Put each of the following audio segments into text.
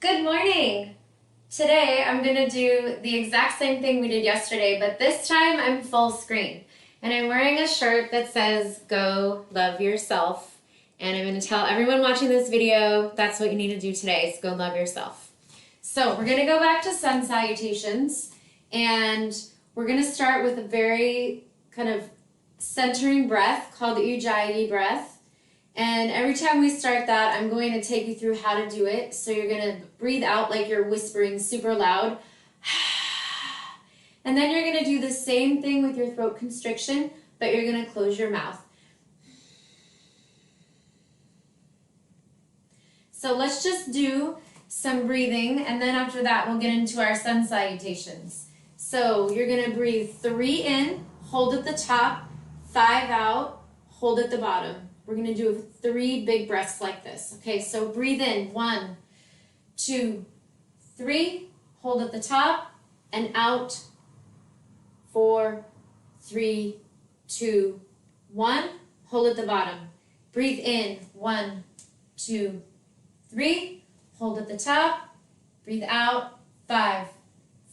Good morning! Today I'm going to do the exact same thing we did yesterday, but this time I'm full screen. And I'm wearing a shirt that says, Go Love Yourself. And I'm going to tell everyone watching this video, that's what you need to do today, is go love yourself. So we're going to go back to sun salutations, and we're going to start with a very kind of centering breath called the Ujjayi breath. And every time we start that, I'm going to take you through how to do it. So you're going to breathe out like you're whispering super loud. And then you're going to do the same thing with your throat constriction, but you're going to close your mouth. So let's just do some breathing, and then after that we'll get into our sun salutations. So you're going to breathe 3 in, hold at the top, 5 out, hold at the bottom. We're going to do 3 big breaths like this. Okay, so breathe in, 1, 2, 3, hold at the top, and out, 4, 3, 2, 1, hold at the bottom. Breathe in, 1, 2, 3, hold at the top, breathe out, 5,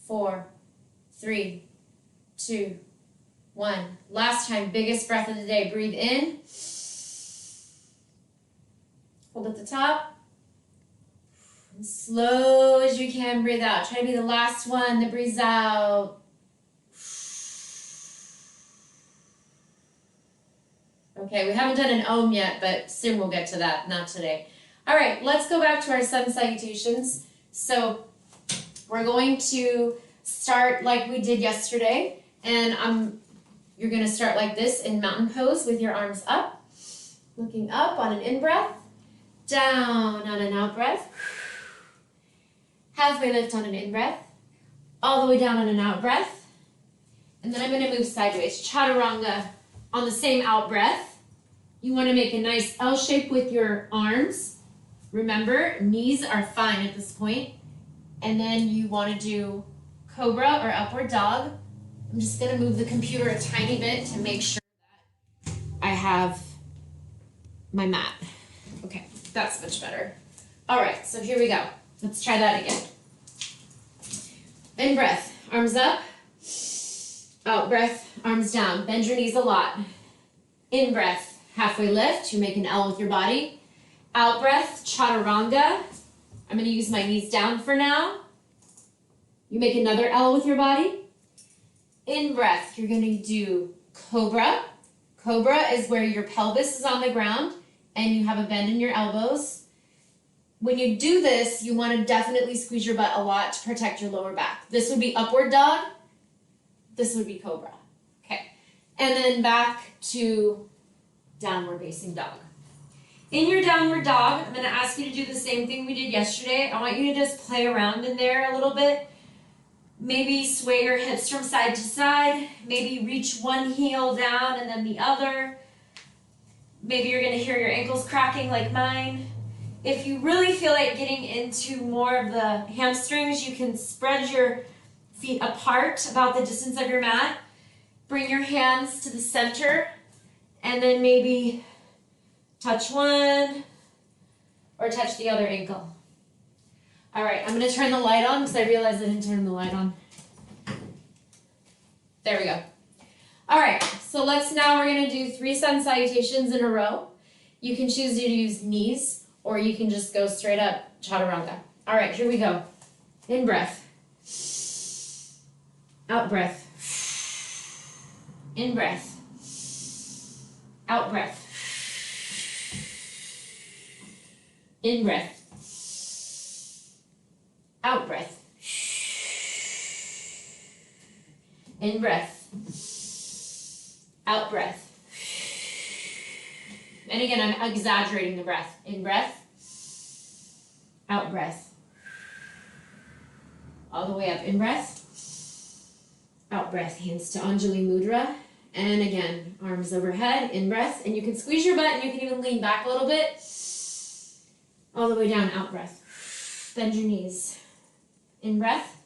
4, 3, 2, 1. Last time, biggest breath of the day. Breathe in. Hold at the top. And slow as you can, breathe out. Try to be the last one that breathes out. Okay, we haven't done an Om yet, but soon we'll get to that, not today. All right, let's go back to our sun salutations. So we're going to start like we did yesterday, and you're going to start like this in mountain pose with your arms up, looking up on an in-breath, down on an out-breath, halfway lift on an in-breath, all the way down on an out-breath, and then I'm going to move sideways, chaturanga on the same out-breath. You want to make a nice L shape with your arms. Remember, knees are fine at this point. And then you want to do cobra or upward dog. I'm just going to move the computer a tiny bit to make sure that I have my mat. Okay, that's much better. All right, so here we go. Let's try that again. In breath, arms up. Out breath, arms down. Bend your knees a lot. In breath, halfway lift. You make an L with your body. Out breath, chaturanga. I'm going to use my knees down for now. You make another L with your body. In breath, you're going to do cobra. Cobra is where your pelvis is on the ground and you have a bend in your elbows. When you do this, you want to definitely squeeze your butt a lot to protect your lower back. This would be upward dog. This would be cobra. Okay. And then back to downward facing dog. In your downward dog, I'm going to ask you to do the same thing we did yesterday. I want you to just play around in there a little bit. Maybe sway your hips from side to side. Maybe reach one heel down and then the other. Maybe you're going to hear your ankles cracking like mine. If you really feel like getting into more of the hamstrings, you can spread your feet apart about the distance of your mat. Bring your hands to the center and then maybe touch one or touch the other ankle. All right, I'm going to turn the light on because I realized I didn't turn the light on. There we go. All right, so now we're going to do 3 sun salutations in a row. You can choose to use knees or you can just go straight up chaturanga. All right, here we go. In breath. Out breath. In breath. Out breath. In breath. Out breath. In breath. Out breath. And again, I'm exaggerating the breath. In breath. Out breath. All the way up. In breath. Out breath. Hands to Anjali Mudra. And again, arms overhead. In breath. And you can squeeze your butt and you can even lean back a little bit. All the way down. Out breath. Bend your knees. In breath.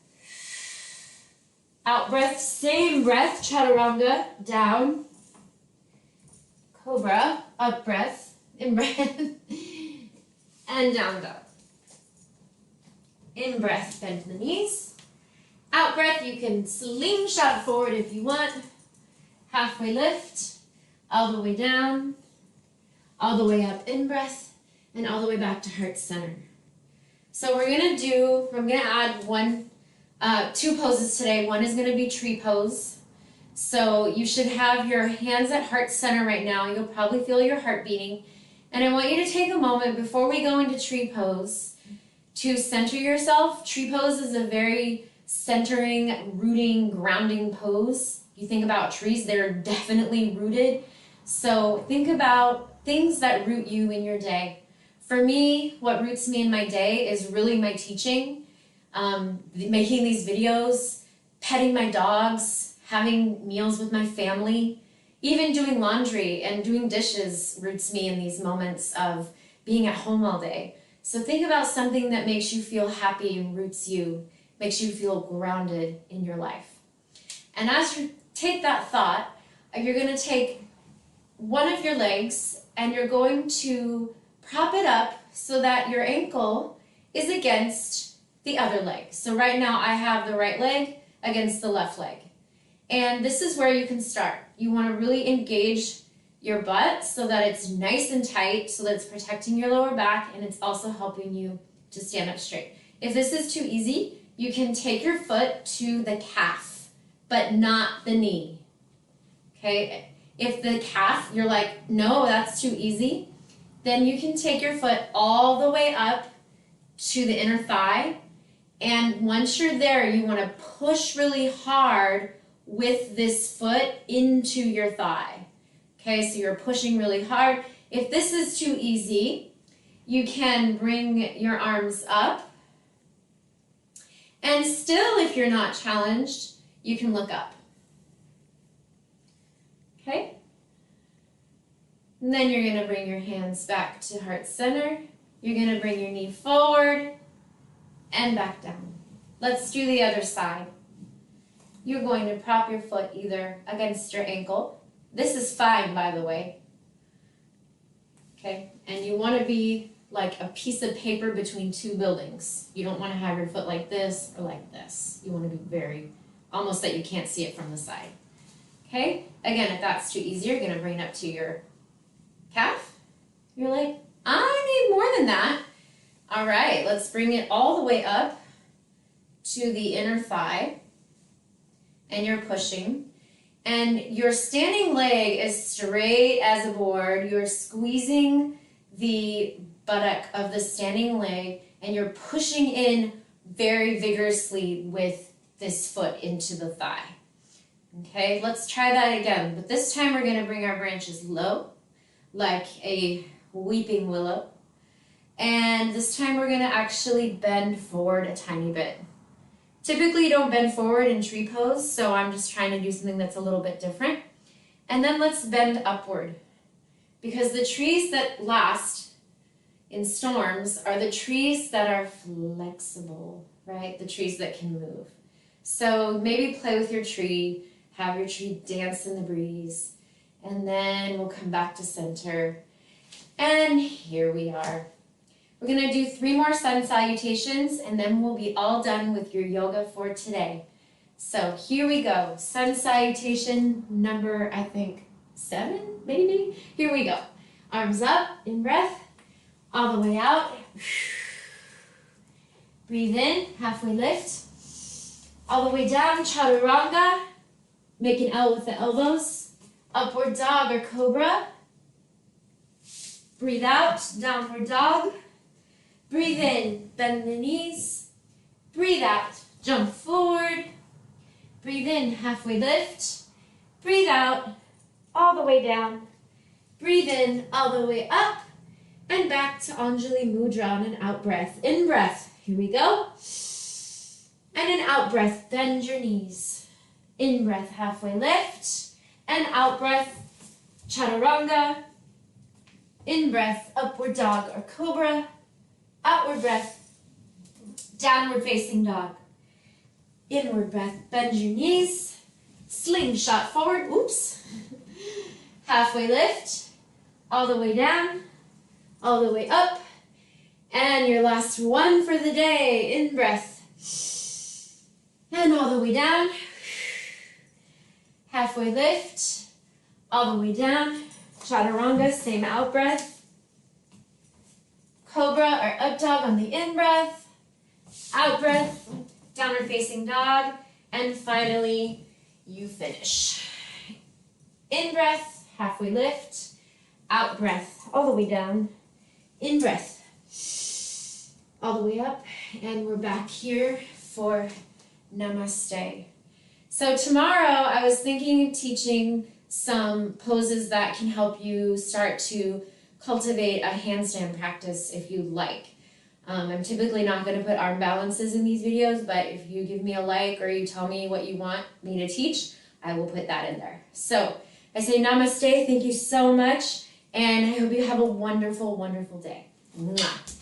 Out breath. Same breath. Chaturanga. Down. Cobra. Up breath. In breath. And down dog. In breath, bend the knees. Out breath, you can slingshot forward if you want. Halfway lift, all the way down, all the way up in breath, and all the way back to heart center. So I'm gonna add two poses today. One is gonna be tree pose. So you should have your hands at heart center right now. You'll probably feel your heart beating. And I want you to take a moment before we go into tree pose to center yourself. Tree pose is a very centering, rooting, grounding pose. You think about trees, they're definitely rooted. So think about things that root you in your day. For me, what roots me in my day is really my teaching, making these videos, petting my dogs, having meals with my family, even doing laundry and doing dishes roots me in these moments of being at home all day. So think about something that makes you feel happy and roots you, makes you feel grounded in your life. And as you take that thought, you're going to take one of your legs and you're going to prop it up so that your ankle is against the other leg. So right now I have the right leg against the left leg. And this is where you can start. You want to really engage your butt so that it's nice and tight, so that it's protecting your lower back and it's also helping you to stand up straight. If this is too easy, you can take your foot to the calf, but not the knee. Okay? If the calf, you're like, no, that's too easy, then you can take your foot all the way up to the inner thigh. And once you're there, you want to push really hard with this foot into your thigh. Okay, so you're pushing really hard. If this is too easy, you can bring your arms up. And still, if you're not challenged, you can look up. Okay? And then you're going to bring your hands back to heart center. You're going to bring your knee forward and back down. Let's do the other side. You're going to prop your foot either against your ankle. This is fine, by the way. Okay? And you want to be like a piece of paper between two buildings. You don't want to have your foot like this or like this. You want to be very, almost that you can't see it from the side. Okay? Again, if that's too easy, you're going to bring it up to your calf. You're like, I need more than that. All right, let's bring it all the way up to the inner thigh. And you're pushing. And your standing leg is straight as a board. You're squeezing the buttock of the standing leg and you're pushing in very vigorously with this foot into the thigh. Okay, let's try that again. But this time we're going to bring our branches low, like a weeping willow. And this time we're going to actually bend forward a tiny bit. Typically you don't bend forward in tree pose, so I'm just trying to do something that's a little bit different. And then let's bend upward. Because the trees that last in storms are the trees that are flexible, right? The trees that can move. So maybe play with your tree, have your tree dance in the breeze, and then we'll come back to center. And here we are. We're going to do 3 more sun salutations, and then we'll be all done with your yoga for today. So here we go. Sun salutation number, I think, 7, maybe? Here we go. Arms up, in breath, all the way out. Breathe in, halfway lift. All the way down, chaturanga. Make an L with the elbows. Upward dog or cobra. Breathe out, downward dog. Breathe in, bend the knees. Breathe out, jump forward. Breathe in, halfway lift. Breathe out, all the way down. Breathe in, all the way up. And back to Anjali Mudra on an out breath. In breath, here we go. And an out breath, bend your knees. In breath, halfway lift. And out breath, chaturanga. In breath, upward dog or cobra. Outward breath, downward facing dog. Inward breath, bend your knees. Slingshot forward, oops. Halfway lift, all the way down, all the way up. And your last one for the day. In breath. And all the way down. Halfway lift. All the way down. Chaturanga, same out breath. Cobra or up dog on the in breath. Out breath. Downward facing dog. And finally, you finish. In breath, halfway lift. Out breath, all the way down. In breath, all the way up. And we're back here for Namaste. So tomorrow I was thinking of teaching some poses that can help you start to cultivate a handstand practice if you like. I'm typically not going to put arm balances in these videos, but if you give me a like or you tell me what you want me to teach, I will put that in there. So I say namaste, thank you so much, and I hope you have a wonderful, wonderful day. Mwah.